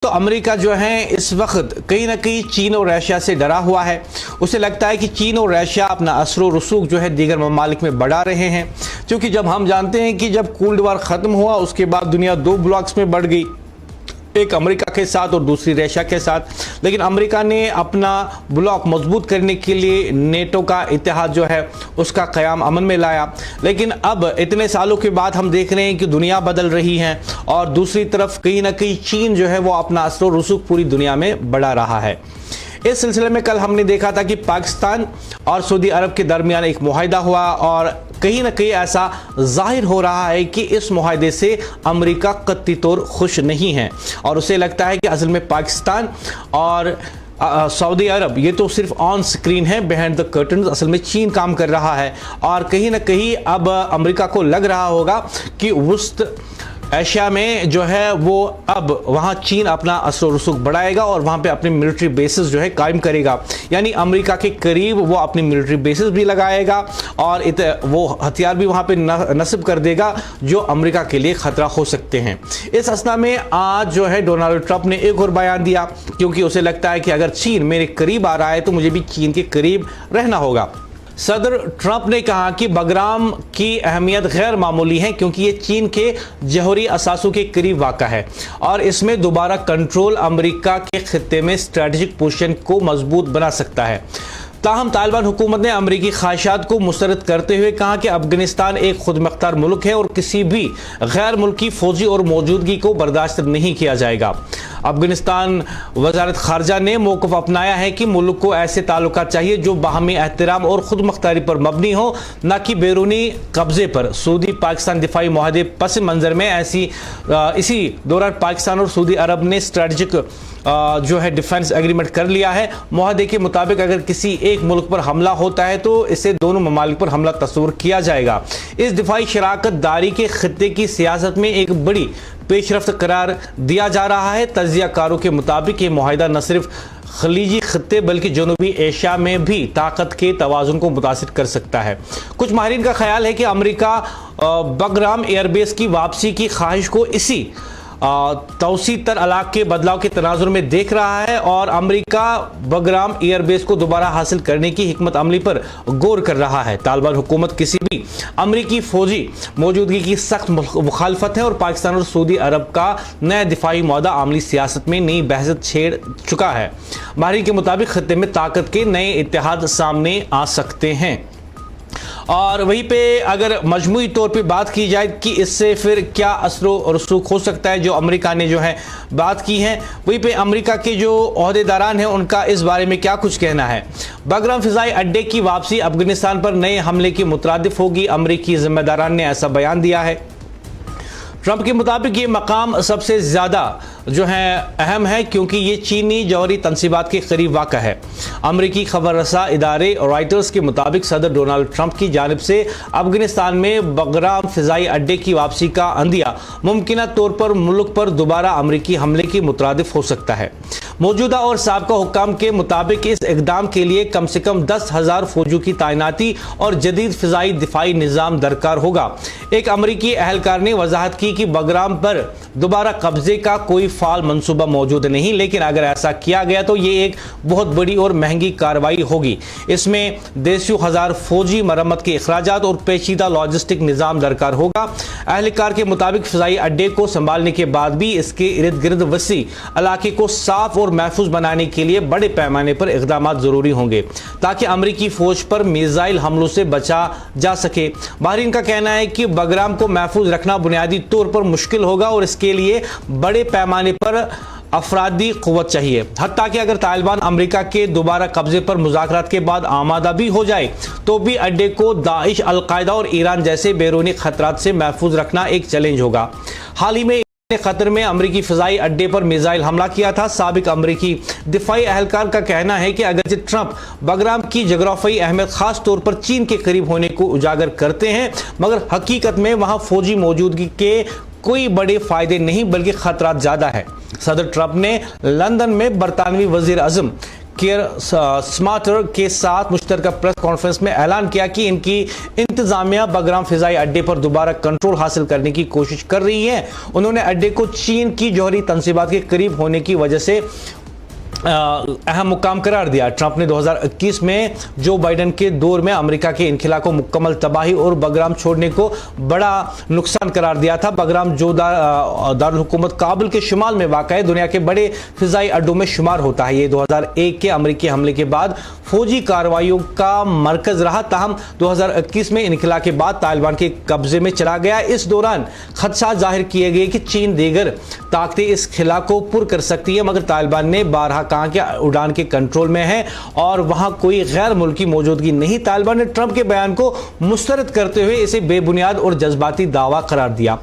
तो अमेरिका जो है इस वक्त कहीं ना कहीं चीन और रशिया से डरा हुआ है। उसे लगता है कि चीन और रशिया अपना असर व रसूख जो है दीगर ममालिक में बढ़ा रहे हैं, क्योंकि जब हम जानते हैं कि जब कोल्ड वार ख़त्म हुआ उसके बाद दुनिया दो ब्लॉक्स में बढ़ गई, एक अमेरिका के साथ और दूसरी रशिया के साथ। लेकिन अमेरिका ने अपना ब्लॉक मजबूत करने के लिए नेटो का इत्तेहाद जो है उसका क़याम अमल में लाया। लेकिन अब इतने सालों के बाद हम देख रहे हैं कि दुनिया बदल रही है और दूसरी तरफ कहीं ना कहीं चीन जो है वो अपना असर व रसूख पूरी दुनिया में बढ़ा रहा है। इस सिलसिले में कल हमने देखा था कि पाकिस्तान और सऊदी अरब के दरमियान एक मुआहिदा हुआ और कहीं ना कहीं ऐसा जाहिर हो रहा है कि इस मुआहिदे से अमेरिका कत्ती तौर खुश नहीं है और उसे लगता है कि असल में पाकिस्तान और सऊदी अरब ये तो सिर्फ ऑन स्क्रीन है, बिहाइंड द कर्टन्स असल में चीन काम कर रहा है। और कहीं ना कहीं अब अमेरिका को लग रहा होगा कि वुस्त एशिया में जो है वो अब वहाँ चीन अपना असर रसूख बढ़ाएगा और वहाँ पे अपने मिलिट्री बेसिस जो है कायम करेगा, यानी अमेरिका के करीब वो अपनी मिलिट्री बेसिस भी लगाएगा और वो हथियार भी वहाँ पे नस्ब कर देगा जो अमेरिका के लिए ख़तरा हो सकते हैं। इस असना में आज जो है डोनाल्ड ट्रंप ने एक और बयान दिया, क्योंकि उसे लगता है कि अगर चीन मेरे करीब आ रहा है तो मुझे भी चीन के करीब रहना होगा। सदर ट्रंप ने कहा कि बगराम की अहमियत गैर मामूली है, क्योंकि ये चीन के जौहरी असासों के करीब वाक़ा है और इसमें दोबारा कंट्रोल अमेरिका के खित्ते में स्ट्रेटेजिक पोजीशन को मजबूत बना सकता है। ताहम तालिबान हुकूमत ने अमरीकी ख्वाहिशात को मुस्तरद करते हुए कहा कि अफगानिस्तान एक खुद मुख्तार मुल्क है और किसी भी गैर मुल्की फौजी और मौजूदगी को बर्दाश्त नहीं किया जाएगा। अफगानिस्तान वजारत खारजा ने मौक़िफ़ अपनाया है कि मुल्क को ऐसे ताल्लुकात चाहिए जो बाहमी एहतराम और खुद मुख्तारी पर मबनी हो, न कि बैरूनी कब्ज़े पर। सऊदी पाकिस्तान दिफाई मुआहदे पस मंज़र में इसी दौरान पाकिस्तान और सऊदी अरब ने स्ट्रेटजिक जो है डिफेंस एग्रीमेंट कर लिया है। मुआहदे के मुताबिक अगर किसी एक मुल्क पर हमला होता है तो इसे दोनों ममालिक पर हमला तस्वुर किया जाएगा। इस दिफाई शराकत दारी के खित्ते की सियासत में एक बड़ी पेशरफ्त करार दिया जा रहा है। तज्ज़ियाकारों के मुताबिक ये मुआहिदा न सिर्फ खलीजी खित्ते बल्कि जनूबी एशिया में भी ताकत के तवाज़ुन को मुतासिर कर सकता है। कुछ माहिरीन का ख्याल है कि अमेरिका बगराम एयरबेस की वापसी की ख्वाहिश को इसी तौसी तर अलाक़ के बदलाव के तनाजुर में देख रहा है और अमेरिका बगराम एयरबेस को दोबारा हासिल करने की हिकमत अमली पर गौर कर रहा है। तालिबान हुकूमत किसी भी अमेरिकी फौजी मौजूदगी की सख्त मुखालफत है और पाकिस्तान और सऊदी अरब का नया दिफाई मुआहदा आमली सियासत में नई बहसत छेड़ चुका है। माहिरीन के मुताबिक खत्ते में ताकत के नए इत्तेहाद सामने आ सकते हैं। और वहीं पे अगर मजमूई तौर पे बात की जाए कि इससे फिर क्या असर और रसूख हो सकता है, जो अमेरिका ने जो है बात की है, वहीं पे अमेरिका के जो ओहदेदारान हैं उनका इस बारे में क्या कुछ कहना है। बगराम फ़िज़ाई अड्डे की वापसी अफगानिस्तान पर नए हमले की मुतरादिफ होगी, अमेरिकी ज़िम्मेदारान ने ऐसा बयान दिया है। ट्रंप के मुताबिक ये मकाम सबसे ज़्यादा जो है अहम है क्योंकि ये चीनी जौहरी तनसीबात के करीब वाक़ा है। अमरीकी खबर रसा इदारे रॉयटर्स के मुताबिक सदर डोनाल्ड ट्रंप की जानिब से अफगानिस्तान में बगराम फ़िज़ाई अड्डे की वापसी का अंदिया मुमकिन तौर पर मुल्क पर दोबारा अमरीकी हमले की मुतरादिफ हो सकता है। मौजूदा और साबका हुक्काम के मुताबिक इस इक़दाम के लिए कम से कम 10,000 फौजियों की तैनाती और जदीद फ़िज़ाई दिफाई निज़ाम दरकार होगा। एक अमरीकी अहलकार ने वजाहत की कि बगराम पर दोबारा कब्जे का कोई फाल मंसूबा मौजूद नहीं, लेकिन अगर ऐसा किया गया तो ये एक बहुत बड़ी और महंगी कार्रवाई होगी। इसमें देसियों हज़ार फौजी मरम्मत के अखराजात और पेचीदा लॉजिस्टिक निज़ाम दरकार होगा। अहलकार के मुताबिक फ़िज़ाई अड्डे को संभालने के बाद भी इसके इर्द गिर्द वसी इलाके को साफ और महफूज बनाने के लिए बड़े पैमाने पर इक़दाम ज़रूरी होंगे ताकि अमरीकी फ़ौज पर मिसाइल हमलों से बचा जा सके। माहिरीन का कहना है कि बगराम को महफूज रखना बुनियादी तौर पर मुश्किल होगा और इसके लिए बड़े पैमाने पर अफरादी क़ुव्वत चाहिए। हत्ता कि अगर तालिबान अमेरिका के दोबारा कब्जे पर मुज़ाकरात के बाद आमादा भी हो जाए तो भी अड्डे को दाइश, अल-कायदा और ईरान जैसे बैरूनी ख़तरात से महफूज रखना एक चैलेंज होगा। हाल ही में कतर में अमरीकी फ़िज़ाई अड्डे पर मिसाइल हमला किया था। साबिक अमरीकी दिफाई अहलकार का कहना है कि अगरचे ट्रंप बगराम की जगराफी अहमियत ख़ास तौर पर चीन के करीब होने को उजागर करते हैं, मगर हकीकत में वहाँ फ़ौजी मौजूदगी के कोई बड़े फ़ायदे नहीं बल्कि ख़तरात ज़्यादा है। सदर ट्रंप ने लंदन में बरतानवी वज़ीर आज़म केयर स्मार्टर के साथ मुश्तरका प्रेस कॉन्फ्रेंस में ऐलान किया कि इनकी इंतजामिया बगराम फिजाई अड्डे पर दोबारा कंट्रोल हासिल करने की कोशिश कर रही है। उन्होंने अड्डे को चीन की जौहरी तंसीबात के करीब होने की वजह से अहम मुकाम करार दिया। ट्रंप ने 2021 में जो बाइडेन के दौर में अमेरिका के इनखिला को मुकम्मल तबाही और बगराम छोड़ने को बड़ा नुकसान करार दिया था। बगराम जो दारुल हुकूमत काबुल के शुमाल में वाक़ है, दुनिया के बड़े फिजाई अड्डों में शुमार होता है। ये 2001 के अमेरिकी हमले के बाद फौजी कार्रवाइयों का मरकज रहा, ताहम 2021 में इनखिला के बाद तालिबान के कब्जे में चला गया। इस दौरान खदशात जाहिर किए गए कि चीन दीगर ताकतें इस खिला को पुर कर सकती है, मगर तालिबान ने बारहा कहा कि उड़ान के कंट्रोल में है और वहां कोई गैर मुल्की मौजूदगी नहीं। तालिबान ने ट्रंप के बयान को मुस्तरद करते हुए इसे बेबुनियाद और जज्बाती दावा करार दिया।